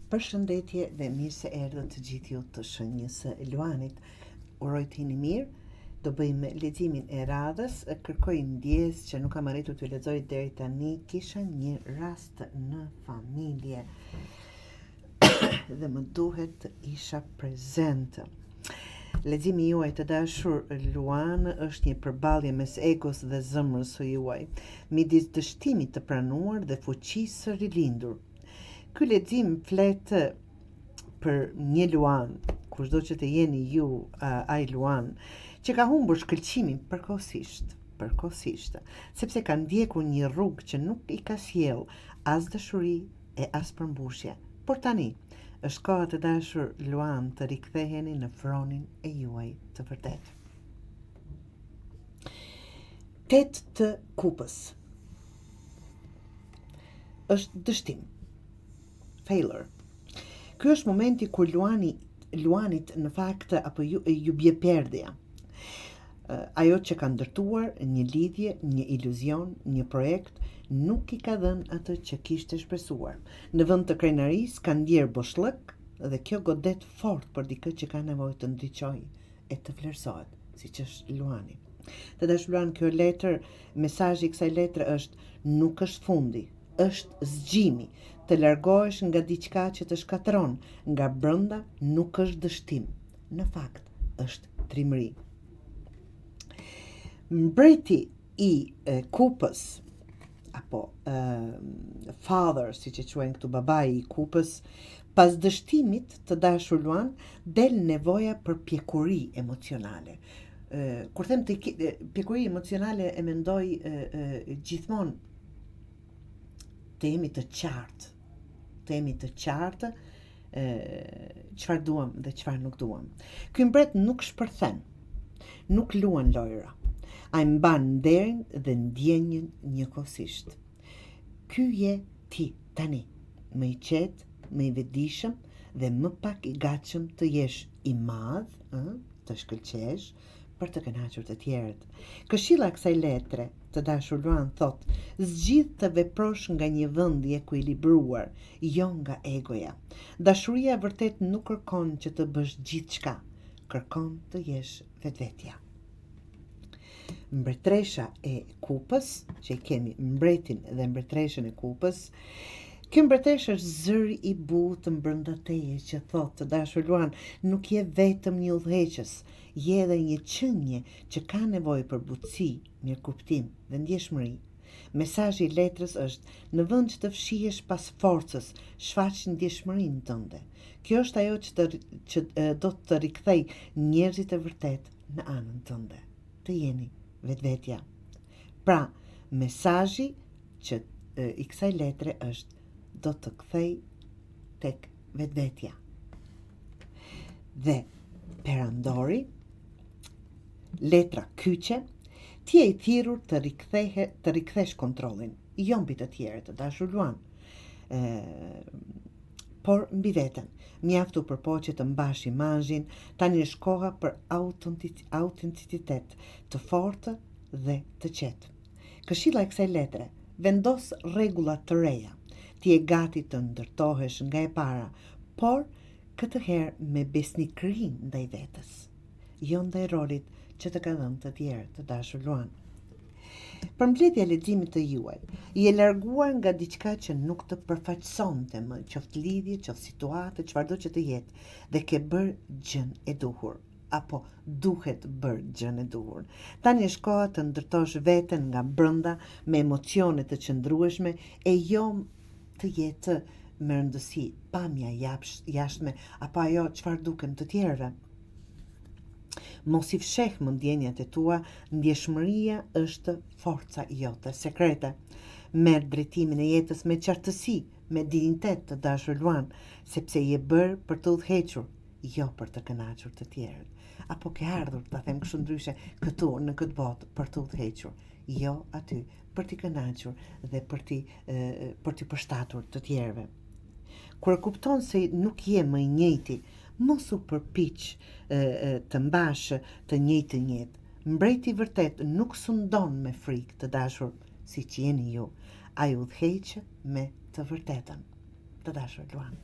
Përshëndetje dhe mirë se erdhët të gjithë ju të shenjës së Luanit. Uroj të jeni mirë. Do bëjmë leximin e radhës. Kërkoj ndjes që nuk kam arritur të lexoj deri tani. Kisha një rast në familje dhe më duhet të isha prezent. Leximi juaj të dashur Luan është një përballje mes egos dhe zemrës së juaj, midis dështimit të pranuar dhe fuqisë së rilindur. Ky lexim flet për një Luan, kushdo që të jeni ju, ai Luan, që ka humbur shkëlqimin përkohësisht, sepse ka ndjekur një rrugë që nuk i ka sjell as dashuri e as përmbushje. Por tani është koha të dashur Luan të riktheheni në fronin e juaj të vërtet. 8 të kupës është dështim. Failure. Ky është momenti kur Luanit në fakt apo ju bie perdja. Ajo që ka ndërtuar një lidhje, një iluzion, një projekt, nuk i ka dhënë atë që kishte shpresuar. Në vend të krenarisë ka ndjer boshllëk dhe kjo godet fort për dikë që ka nevojë të ndriçojë e të vlerësohet, siç është Luani. Të dashur Luan, kjo letër, mesazhi i kësaj letre është nuk është fundi, është zgjimi. Të largohesh nga diçka që të shkatëron, nga brenda nuk është dështim. Në fakt, është trimëri. Mbreti i kupës, apo father, siç e quajnë këtu, babai i kupës, pas dështimit të dashur Luan, del nevoja për pjekuri emocionale. Kur them pjekuri emocionale, e mendoj gjithmonë të jemi të qartë, çfarë duam dhe çfarë nuk duam. Ky mbret nuk shpërthen, nuk luan lojra. Ai mban nderin dhe ndjenjën njëkohësisht. Ky je ti tani, më i qetë, më i vetëdijshëm dhe më pak i gatshëm të jesh i madh, të shkëlqesh për të kënaqur të tjerët. Këshilla kësaj letre të dashur Luan thot: zgjidh të veprosh nga një vend i ekuilibruar, jo nga egoja. Dashuria vërtet nuk kërkon që të bësh gjithçka, kërkon të jesh vetvetja. Mbretresha e kupës, që i kemi mbretin dhe mbretreshën e kupës. Kjo mbretresh është zëri i butë brenda teje që thot, të dashur Luan, nuk je vetëm një udhëheqës, je edhe një qenie që ka nevojë për butësi, mirëkuptim dhe ndjeshmëri. Mesazhi i letrës është: në vend që të fshihesh pas forcës, shfaq ndjeshmërinë tënde. Kjo është ajo që do të rikthej njerëzit e vërtet në anën tënde. Të jeni vetvetja. Pra, mesazhi që i kësaj letre është: do të kthej tek vetvetja. Dhe perandori, letra kyçe, ti je i thirrur të rikthesh kontrollin, jo mbi të tjerët, të dashur Luan, por mbi veten. Mjaftu përpoqe të mbash imazhin, tani është koha për autenticitet të fortë dhe të qetë. Këshilla e kësaj letre: vendos rregulla të reja. Ti je gati të ndërtohesh nga e para, por këtë herë me besnikëri ndaj vetes, jo ndaj rolit që të ka dhënë të tjerë, të dashur Luan. Përmbledhja e leximit të juaj, je larguar nga diçka që nuk të përfaqësonte më, qoftë lidhje, qoftë situatë, çfarëdo që të jetë, dhe ke bërë gjën e duhur, apo duhet bërë gjën e duhur. Tani është koha të ndërtosh veten nga brenda me emocione të qëndrueshme e jo të jetë me rëndësi, pamja jashtme, apo ajo çfarë duken të tjerëve. Mos i fsheh më ndjenjat e tua, ndjeshmëria është forca jote sekrete. Merr drejtimin e jetës me qartësi, me dinjitet, të dashur Luan, sepse je bërë për të udhëhequr, jo për të kënaqur të tjerët. Apo ke ardhur, ta them kështu ndryshe, këtu në këtë botë për të udhëhequr, jo aty për t'i kënaqur dhe për t'i përshtatur të tjerëve. Kur e kupton se nuk je më i njëjti, mos u përpiq të mbash të njëjtën jetë. Mbreti i vërtet nuk sundon me frikë, të dashur, siç jeni ju. Ai udhëheq me të vërtetën, të dashur Luan.